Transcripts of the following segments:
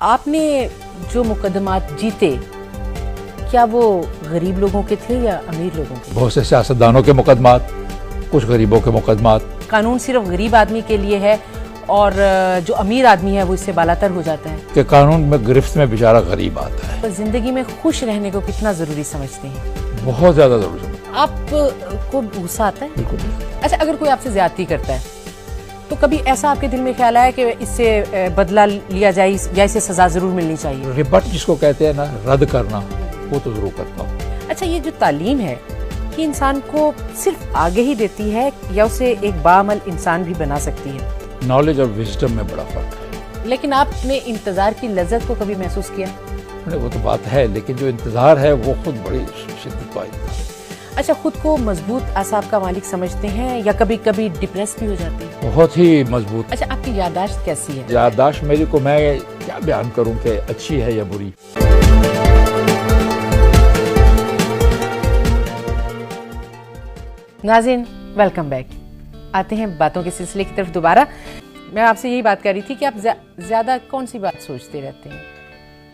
आपने जो मुकदमात जीते, क्या वो गरीब लोगों के थे या अमीर लोगों के? बहुत से सियासतदानों के मुकदमात, कुछ गरीबों के मुकदमात। कानून सिर्फ गरीब आदमी के लिए है और जो अमीर आदमी है वो इससे बालातर हो जाता है कि कानून में गिरफ्त में बेचारा गरीब आता है। तो जिंदगी में खुश रहने को कितना जरूरी समझते हैं? बहुत ज्यादा जरूरी है। आपको गुस्सा आता है? बिल्कुल। अच्छा, अगर कोई आपसे ज्यादती करता है तो कभी ऐसा आपके दिल में ख्याल आया कि इससे बदला लिया जाए या इसे सजा जरूर मिलनी चाहिए? रिबट जिसको कहते हैं ना, रद्द करना, वो तो जरूर करता हूँ। अच्छा, ये जो तालीम है कि इंसान को सिर्फ आगे ही देती है या उसे एक बाअमल इंसान भी बना सकती है? नॉलेज और विजडम में बड़ा फर्क है। लेकिन आपने इंतजार की लज्जत को कभी महसूस किया? वो तो बात है, लेकिन जो इंतजार है वो खुद बड़ी शिद्दत वाली है। अच्छा, खुद को मजबूत आसाब का मालिक समझते हैं या कभी कभी डिप्रेस भी हो जाते हैं? बहुत ही मजबूत। अच्छा, आपकी याददाश्त कैसी है? याददाश्त मेरी को मैं क्या बयान करूं कि अच्छी है या बुरी। नाज़रीन, वेलकम बैक। आते हैं बातों के सिलसिले की तरफ दोबारा। मैं आपसे यही बात कर रही थी कि आप ज्यादा कौन सी बात सोचते रहते हैं?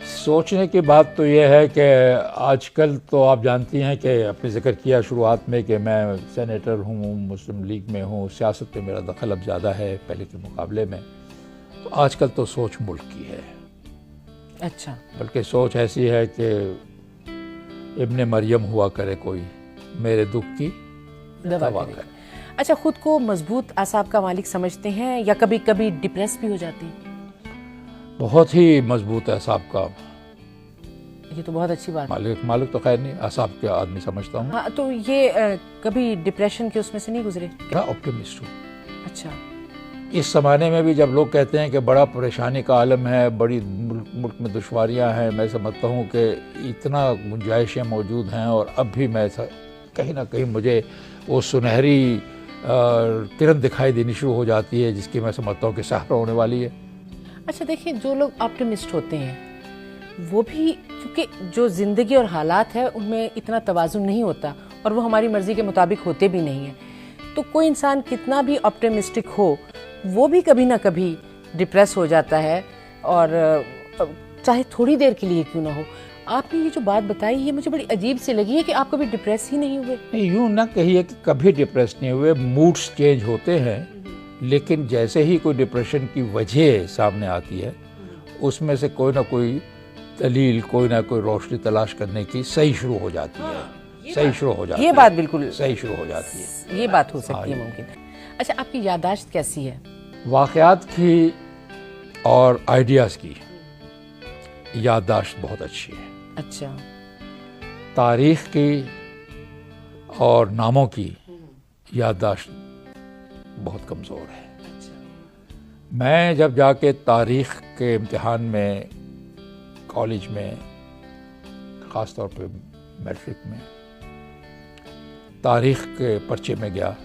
सोचने की बात तो ये है कि आजकल तो आप जानती हैं कि आपने जिक्र किया शुरुआत में कि मैं सेनेटर हूँ, मुस्लिम लीग में हूँ, सियासत में मेरा दखल अब ज़्यादा है पहले के मुकाबले में। तो आजकल तो सोच मुल्क की है। अच्छा। बल्कि सोच ऐसी है कि इब्ने मरियम हुआ करे कोई, मेरे दुख की दवा करे। अच्छा, खुद को मजबूत आसाब का मालिक समझते हैं या कभी कभी डिप्रेस भी हो जाती हैं? बहुत ही मजबूत है असाब का। ये तो बहुत अच्छी बात है। मालिक तो खैर नहीं, असाब के आदमी समझता हूँ। हाँ, तो ये कभी डिप्रेशन के उसमें से नहीं गुजरे? मैं ऑप्टिमिस्ट हूँ। अच्छा। इस ज़माने में भी जब लोग कहते हैं कि बड़ा परेशानी का आलम है, बड़ी मुल्क में दुश्वारियाँ हैं, मैं समझता हूँ कि इतना गुंजाइशें मौजूद हैं और अब भी मैं कहीं ना कहीं मुझे वो सुनहरी किरण दिखाई देनी शुरू हो जाती है जिसकी मैं समझता हूँ कि सहारा होने वाली है। अच्छा, देखिए, जो लोग ऑप्टिमिस्ट होते हैं वो भी, क्योंकि जो ज़िंदगी और हालात है उनमें इतना तवाज़ुन नहीं होता और वो हमारी मर्ज़ी के मुताबिक होते भी नहीं हैं, तो कोई इंसान कितना भी ऑप्टिमिस्टिक हो वो भी कभी ना कभी डिप्रेस हो जाता है, और चाहे थोड़ी देर के लिए क्यों ना हो। आपने ये जो बात बताई ये मुझे बड़ी अजीब सी लगी है कि आप कभी डिप्रेस ही नहीं हुए। यूँ ना कहिए कि कभी डिप्रेस नहीं हुए, मूड्स चेंज होते हैं, लेकिन जैसे ही कोई डिप्रेशन की वजह सामने आती है उसमें से कोई ना कोई दलील, कोई ना कोई रोशनी तलाश करने की सही शुरू हो जाती है। सही शुरू हो जाती है। ये बात बिल्कुल सही शुरू हो जाती है। ये बात हो सकती है, मुमकिन है। अच्छा, आपकी याददाश्त कैसी है? वाक़यात की और आइडियाज़ की याददाश्त बहुत अच्छी है। अच्छा। तारीख़ की और नामों की याददाश्त बहुत कमज़ोर है। मैं जब जाके तारीख़ के इम्तिहान में कॉलेज में, ख़ास तौर पे मैट्रिक में, तारीख़ के पर्चे में गया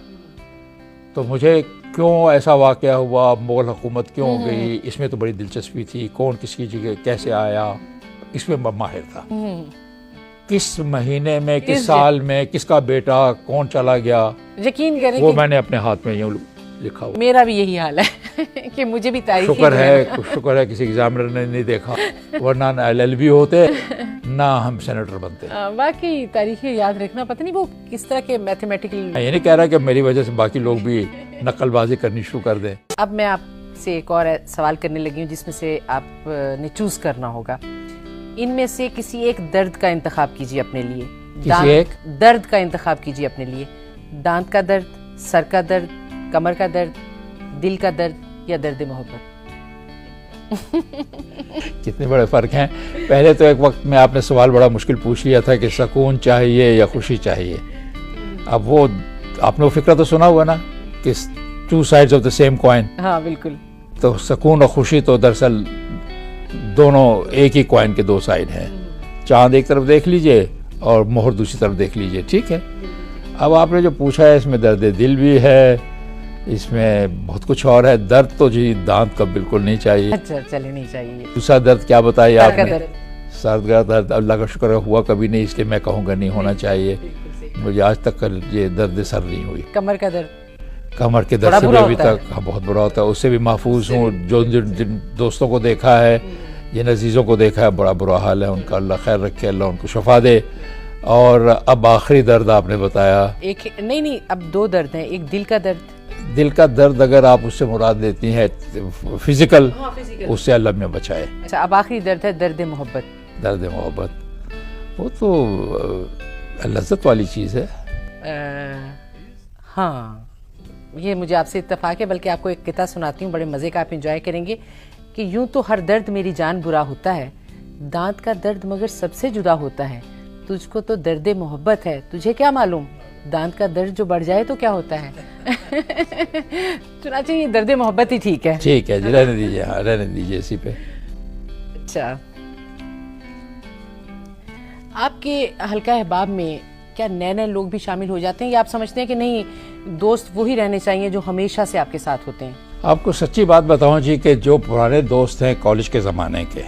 तो मुझे क्यों ऐसा वाक़या हुआ, मुग़ल हुकूमत क्यों हो गई, इसमें तो बड़ी दिलचस्पी थी। कौन किसकी जगह कैसे आया, इसमें मैं माहिर था। किस महीने में, किस साल में, किसका बेटा कौन चला गया, यकीन करें वो मैंने अपने हाथ में यूँ लिखा हुआ। मेरा भी यही हाल है कि मुझे भी तारीख शुक्र है किसी एग्जामिनर ने नहीं देखा, वरना ना LLB होते ना हम सेनेटर बनते। बाकी तारीखें याद रखना, पता नहीं वो किस तरह के मैथमेटिकल। ये नहीं कह रहा कि मेरी वजह से बाकी लोग भी नकलबाजी करनी शुरू कर दें। अब मैं आपसे एक और सवाल करने लगी हूँ जिसमें से आपने चूज करना होगा। इनमें से किसी एक दर्द का इंतखाब कीजिए अपने लिए। किसी एक दर्द का इंतखाब कीजिए अपने लिए। दांत का दर्द, सर का दर्द, कमर का दर्द, दिल का दर्द या दर्द मोहब्बत। कितने बड़े फ़र्क हैं। पहले तो एक वक्त में आपने सवाल बड़ा मुश्किल पूछ लिया था कि सुकून चाहिए या खुशी चाहिए। अब वो आपने वो फिक्र तो सुना हुआ ना कि two sides of the same coin. हाँ, बिल्कुल। तो सुकून और खुशी तो दरअसल दोनों एक ही कॉइन के दो साइड हैं। चांद एक तरफ देख लीजिए और मोहर दूसरी तरफ देख लीजिए, ठीक है। अब आपने जो पूछा है इसमें दर्द दिल भी है, इसमें बहुत कुछ और है। दर्द तो जी दांत का बिल्कुल नहीं चाहिए। अच्छा, चले नहीं चाहिए। दूसरा दर्द क्या बताइए आपने? सर का दर्द अल्लाह का शुक्र हुआ कभी नहीं, इसलिए मैं कहूँगा नहीं होना चाहिए। मुझे आज तक ये दर्द सर नहीं हुई। कमर का दर्द? कमर के दर्द से भी अभी तक बहुत बुरा होता है, उससे भी महफूज हूँ। जो जिन दोस्तों को देखा है जिन अजीज़ों को देखा है बड़ा बुरा हाल है, उनका अल्लाह खैर रखे, अल्लाह उनको शफा दे। और अब आखिरी दर्द आपने बताया, एक नहीं, अब 2 दर्द हैं, एक दिल का दर्द। दिल का दर्द अगर आप उससे मुराद लेती हैं फिजिकल, उससे अल्लाह में बचाए। अच्छा, अब आखिरी दर्द है दर्द मोहब्बत। दर्द मोहब्बत, वो तो लज्जत वाली चीज़ है। हाँ, ये मुझे आपसे इत्तेफाक है। बल्कि आपको एक किस्सा सुनाती हूँ, बड़े मज़े का, आप इंजॉय करेंगे। कि यूं तो हर दर्द मेरी जान बुरा होता है, दांत का दर्द मगर सबसे जुदा होता है। तुझको तो दर्द मोहब्बत है, तुझे क्या मालूम दांत का दर्द जो बढ़ जाए तो क्या होता है। चुनाचे ये दर्द मोहब्बत ही ठीक है। ठीक है जी, रहने दीजिए, हाँ रहने दीजिए इसी पे। अच्छा, आपके हल्का अहबाब में क्या नए नए लोग भी शामिल हो जाते हैं, या आप समझते हैं कि नहीं, दोस्त वही रहने चाहिए जो हमेशा से आपके साथ होते हैं? आपको सच्ची बात बताऊं जी कि जो पुराने दोस्त हैं कॉलेज के ज़माने के,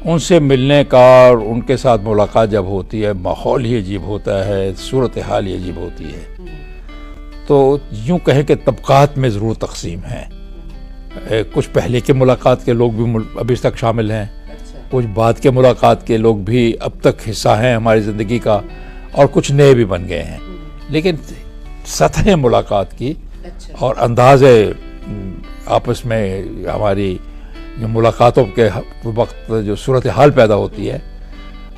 उनसे मिलने का और उनके साथ मुलाकात जब होती है, माहौल ही अजीब होता है, सूरत हाल ही अजीब होती है। तो यूं कहें कि तबक़ात में ज़रूर तकसीम है। कुछ पहले के मुलाकात के लोग भी अभी तक शामिल हैं, कुछ बाद के मुलाकात के लोग भी अब तक हिस्सा हैं हमारी ज़िंदगी का, और कुछ नए भी बन गए हैं। लेकिन सतह मुलाकात की और अंदाज़ आपस में हमारी जो मुलाकातों के वक्त जो सूरत हाल पैदा होती है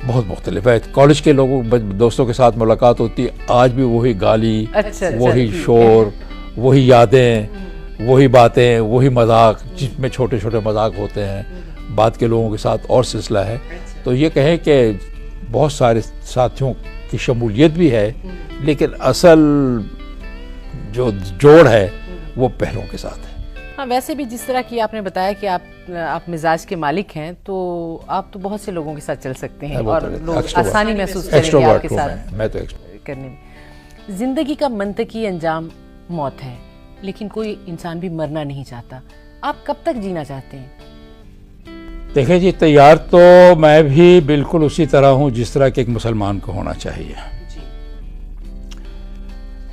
बहुत मुख्तलिफ है। कॉलेज के लोगों दोस्तों के साथ मुलाकात होती है, आज भी वही गाली, वही शोर, वही यादें, वही बातें, वही मजाक, जिसमें छोटे छोटे मजाक होते हैं। बाद के लोगों के साथ और सिलसिला है। तो ये कहें कि बहुत सारे साथियों की शमूलियत भी है, लेकिन असल जो जोड़ है वो पहलों के साथ है। हाँ, वैसे भी जिस तरह की आपने बताया कि आप मिजाज के मालिक हैं, तो आप तो बहुत से लोगों के साथ चल सकते हैं और लोग आसानी महसूस करेंगे आपके साथ मैं तो करने में। जिंदगी का मंतकी अंजाम मौत है, लेकिन कोई इंसान भी मरना नहीं चाहता। आप कब तक जीना चाहते हैं? देखिए जी, तैयार तो मैं भी बिल्कुल उसी तरह हूँ जिस तरह के एक मुसलमान को होना चाहिए।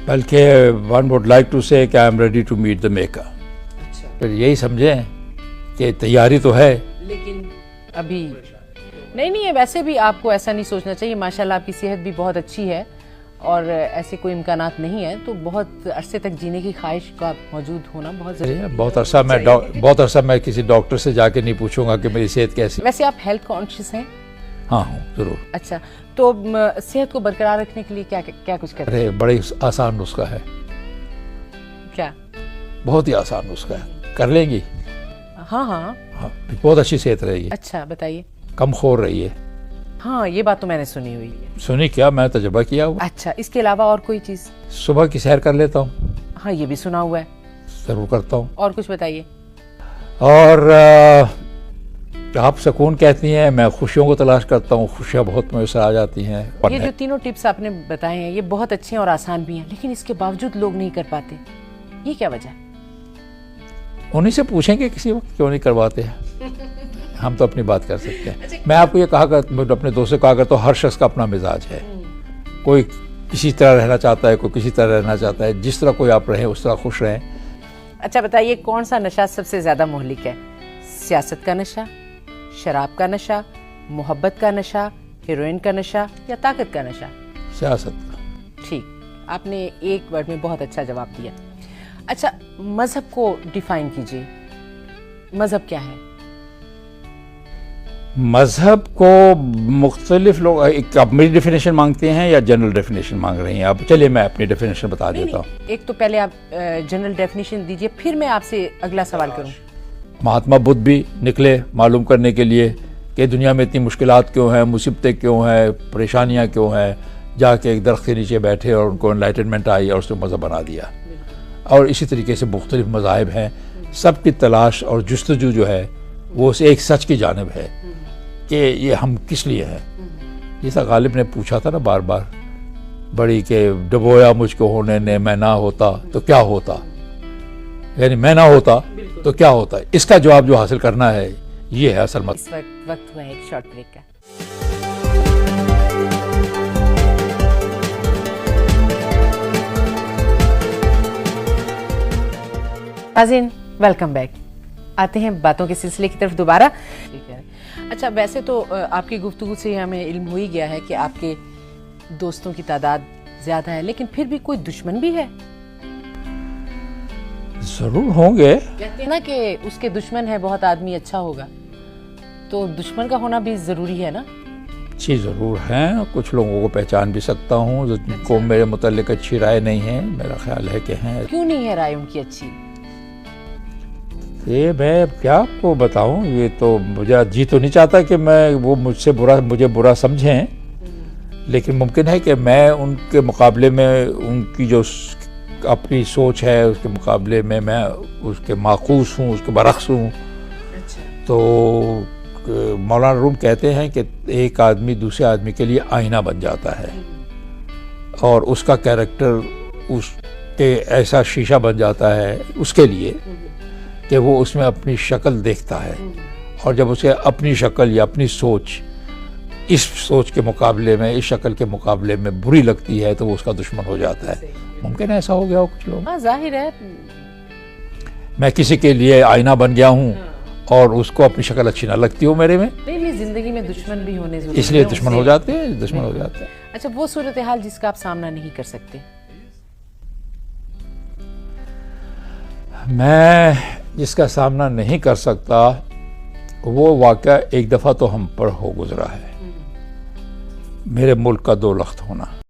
बल्कि one would like to say कि I am ready to meet the maker. फिर यही समझें कि तैयारी तो है, लेकिन अभी नहीं, वैसे भी आपको ऐसा नहीं सोचना चाहिए। माशाल्लाह आपकी सेहत भी बहुत अच्छी है और ऐसे कोई इम्कानात नहीं है, तो बहुत अरसे तक जीने की ख्वाहिश का मौजूद होना बहुत जरूरी है। बहुत अरसा मैं किसी डॉक्टर से जाके नहीं पूछूंगा कि मेरी सेहत कैसी। वैसे आप हेल्थ कॉन्शियस हैं? हाँ हूँ, जरूर। अच्छा, तो सेहत को बरकरार रखने के लिए क्या कुछ करते हैं? अरे बड़ी आसान नुस्खा है। क्या? बहुत ही आसान नुस्खा है, कर लेंगी? हाँ, बहुत अच्छी सेहत रहेगी। अच्छा, बताइए। कम खोर रहिए। हाँ, ये बात तो मैंने सुनी हुई है। सुनी क्या, मैं तजुर्बा किया हुआ। अच्छा, इसके अलावा और कोई चीज? सुबह की सैर कर लेता हूँ। हाँ, ये भी सुना हुआ है। जरूर करता हूँ। और कुछ बताइए। और आप सुकून कहती हैं, मैं खुशियों को तलाश करता हूँ, खुशियाँ बहुत मुझसे आ जाती हैं। ये जो तीनों टिप्स आपने बताए हैं ये बहुत अच्छे हैं और आसान भी हैं, लेकिन इसके बावजूद लोग नहीं कर पाते, ये क्या वजह है? उन्हीं से पूछेंगे किसी वक्त क्यों नहीं करवाते हैं। हम तो अपनी बात कर सकते हैं। मैं आपको ये कहा कर, अपने दोस्त से कहा करता हूँ, हर शख्स का अपना मिजाज है। कोई किसी तरह रहना चाहता है, कोई किसी तरह रहना चाहता है। जिस तरह कोई आप रहें उस तरह खुश रहें। अच्छा बताइए, कौन सा नशा सबसे ज्यादा मुहलिक है? सियासत का नशा, शराब का नशा, मोहब्बत का नशा, हीरोइन का नशा या ताकत का नशा? सियासत का। ठीक, आपने एक वर्ड में बहुत अच्छा जवाब दिया। अच्छा, मजहब को डिफाइन कीजिए, मजहब क्या है? मजहब को मुख्तलिफ लोग आप मेरी डेफिनेशन मांगते हैं या जनरल डेफिनेशन मांग रही हैं आप? चलिए मैं अपनी डेफिनेशन बता देता हूँ। एक तो पहले आप जनरल डेफिनेशन दीजिए, फिर मैं आपसे अगला सवाल करूँ। महात्मा बुद्ध भी निकले मालूम करने के लिए कि दुनिया में इतनी मुश्किलात क्यों हैं, मुसीबतें क्यों हैं, परेशानियाँ क्यों हैं। जाके एक दरख्त के नीचे बैठे और उनको एनलाइटनमेंट आई और उसने मज़हब बना दिया। और इसी तरीके से मुख्तलिफ मज़ाहिब हैं, सब की तलाश और जुस्तजू जो है वो एक सच की जानिब है कि ये हम किस लिए हैं। जैसा गालिब ने पूछा था ना बार बार बड़ी के डबोया मुझको होने ने, मैं ना होता तो क्या होता, यानी मैं ना होता तो क्या होता। इसका जवाब जो हासिल करना है ये है असल इस वक्त हुआ है एक शॉर्ट ब्रेक का। नाज़रीन, वेलकम बैक। आते हैं बातों के सिलसिले की तरफ दोबारा। ठीक है, अच्छा वैसे तो आपकी गुफ्तगू से हमें इल्म हो ही गया है कि आपके दोस्तों की तादाद ज्यादा है, लेकिन फिर भी कोई दुश्मन भी है? जरूर होंगे। कहते हैं ना कि उसके दुश्मन है बहुत आदमी अच्छा होगा, तो दुश्मन का होना भी जरूरी है ना? जी जरूर हैं, कुछ लोगों को पहचान भी सकता हूँ जिनको मेरे मुतालिक अच्छी राय नहीं है, मेरा ख्याल है कि हैं। क्यों नहीं है राय उनकी अच्छी? ये मैं क्या आपको बताऊं, ये तो मुझे जी तो नहीं चाहता कि मैं वो मुझे बुरा समझें, लेकिन मुमकिन है कि मैं उनके मुकाबले में उनकी जो अपनी सोच है उसके मुकाबले में मैं उसके माकूस हूँ, उसके बरक्स हूँ। तो मौलाना रूम कहते हैं कि एक आदमी दूसरे आदमी के लिए आईना बन जाता है और उसका कैरेक्टर उसके ऐसा शीशा बन जाता है उसके लिए कि वो उसमें अपनी शक्ल देखता है, और जब उसे अपनी शक्ल या अपनी सोच इस सोच के मुकाबले में, इस शक्ल के मुकाबले में बुरी लगती है तो वो उसका दुश्मन हो जाता है। मुमकिन है ऐसा हो गया हो कुछ लोग। हाँ जाहिर है, मैं किसी के लिए आईना बन गया हूँ और उसको अपनी शक्ल अच्छी ना लगती हो मेरे में, नहीं जिंदगी में दुश्मन भी होने जरूरी है, इसलिए दुश्मन हो जाते हैं, दुश्मन हो जाते हैं। अच्छा, वो सूरत हाल जिसका आप सामना नहीं कर सकते? मैं जिसका सामना नहीं कर सकता वो वाक़या एक दफ़ा तो हम पर हो गुजरा है, मेरे मुल्क का 2 लख्त होना।